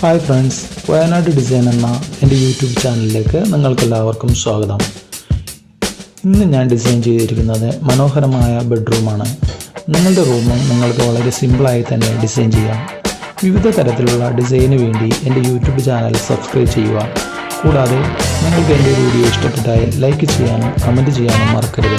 Hi friends, Wayanad design എന്ന എൻ്റെ YouTube ചാനലിലേക്ക് നിങ്ങൾക്കെല്ലാവർക്കും സ്വാഗതം. ഇന്ന് ഞാൻ ഡിസൈൻ ചെയ്തിരിക്കുന്നത് മനോഹരമായ ബെഡ്റൂമാണ്. നിങ്ങളുടെ റൂമും നിങ്ങൾക്ക് വളരെ സിമ്പിളായി തന്നെ ഡിസൈൻ ചെയ്യാം. വിവിധ തരത്തിലുള്ള ഡിസൈന് വേണ്ടി എൻ്റെ യൂട്യൂബ് ചാനൽ സബ്സ്ക്രൈബ് ചെയ്യുക. കൂടാതെ നിങ്ങൾക്ക് എൻ്റെ വീഡിയോ ഇഷ്ടപ്പെട്ടാൽ ലൈക്ക് ചെയ്യാനും കമൻറ്റ് ചെയ്യാനും മറക്കരുത്.